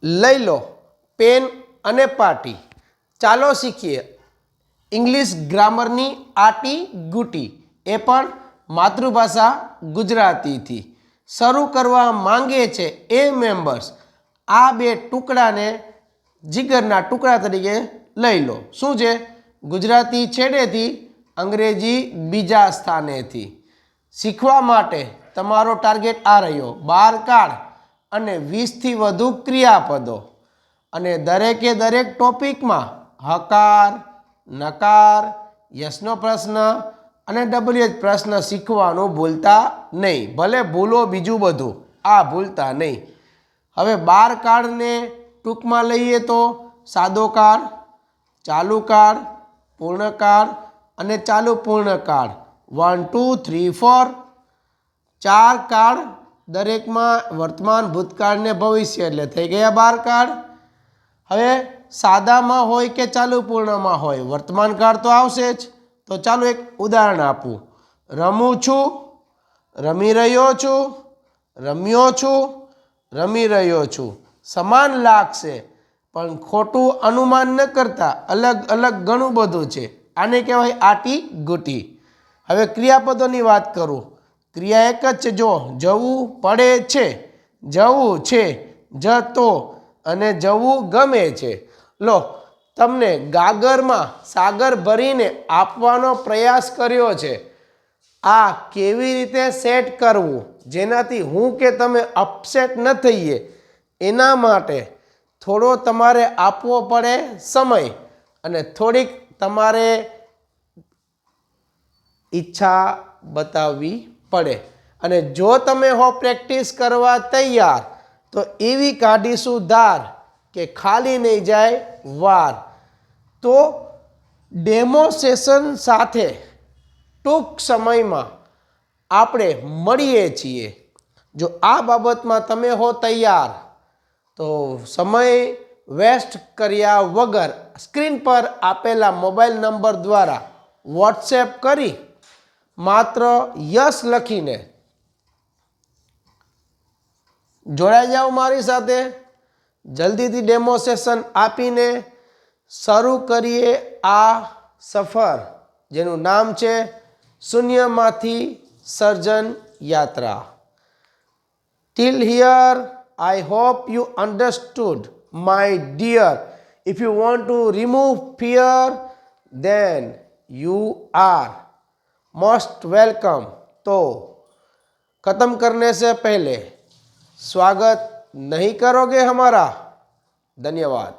લઈ લો પેન અને પાટી. ચાલો શીખીએ ઇંગ્લિશ ગ્રામરની આટી ગૂટી, એ પણ માતૃભાષા ગુજરાતીથી. શરૂ કરવા માંગે છે એ મેમ્બર્સ. આ બે ટુકડાને જીગરના ટુકડા તરીકે લઈ લો. શું છે? ગુજરાતી છેડેથી, અંગ્રેજી બીજા સ્થાનેથી. શીખવા માટે તમારો ટાર્ગેટ આ રહ્યો: 12 કાર્ડ અને 20થી વધુ ક્રિયાપદો. અને દરેકે દરેક ટોપિકમાં હકાર, નકાર, યસનો પ્રશ્ન અને WH પ્રશ્ન શીખવાનું ભૂલતા નહીં. ભલે ભૂલો બીજું બધું, આ ભૂલતા નહીં. હવે 12 કાર્ડને ટૂંકમાં લઈએ તો સાદો કાર્ડ, ચાલુ કાર્ડ, પૂર્ણ કાર્ડ અને ચાલુ પૂર્ણ કાર્ડ. 1 2 3 4 4 કાર્ડ, દરેકમાં વર્તમાન, ભૂતકાળ ને ભવિષ્ય, એટલે થઈ ગયા 12 કાર્ડ. હવે સાદામાં હોય કે ચાલુ પૂર્ણમાં હોય, વર્તમાન કાળ તો આવશે જ. તો ચાલો એક ઉદાહરણ આપું. રમું છું, રમી રહ્યો છું, રમ્યો છું, રમી રહ્યો છું. સમાન લાગશે પણ ખોટું અનુમાન ન કરતા અલગ અલગ ઘણું બધું છે. આને કહેવાય આટી ગૂટી. હવે ક્રિયાપદોની વાત કરું. ક્રિયા એક જ છે. જો જવું પડે છે, જવું છે, જતો અને જવું ગમે છે. લો, તમને ગાગરમાં સાગર ભરીને આપવાનો પ્રયાસ કર્યો છે. આ કેવી રીતે સેટ કરવું જેનાથી હું કે તમે અપસેટ ન થઈએ, એના માટે થોડો તમારે આપવો પડે સમય અને થોડીક તમારે ઈચ્છા બતાવવી પડે. અને જો તમે હો પ્રેક્ટિસ કરવા તૈયાર, તો એવી કાઢીશું ધાર કે ખાલી નહીં જાય વાર. તો ડેમોન્સ્ટ્રેશન સાથે ટૂંક સમયમાં આપણે મળીએ છીએ. જો આ બાબતમાં તમે હો તૈયાર, તો સમય વેસ્ટ કર્યા વગર સ્ક્રીન પર આપેલા મોબાઈલ નંબર દ્વારા વોટ્સએપ કરી માત્ર યસ લખીને જોડાઈ જાઓ મારી સાથે. જલ્દીથી ડેમોન્સ્ટ્રેશન આપીને શરૂ કરીએ આ સફર, જેનું નામ છે શૂન્યમાંથી સર્જન યાત્રા. Till here, I hope you understood, my dear. If you want to remove fear, then you are most welcome. तो खत्म करने से पहले स्वागत नहीं करोगे हमारा? धन्यवाद.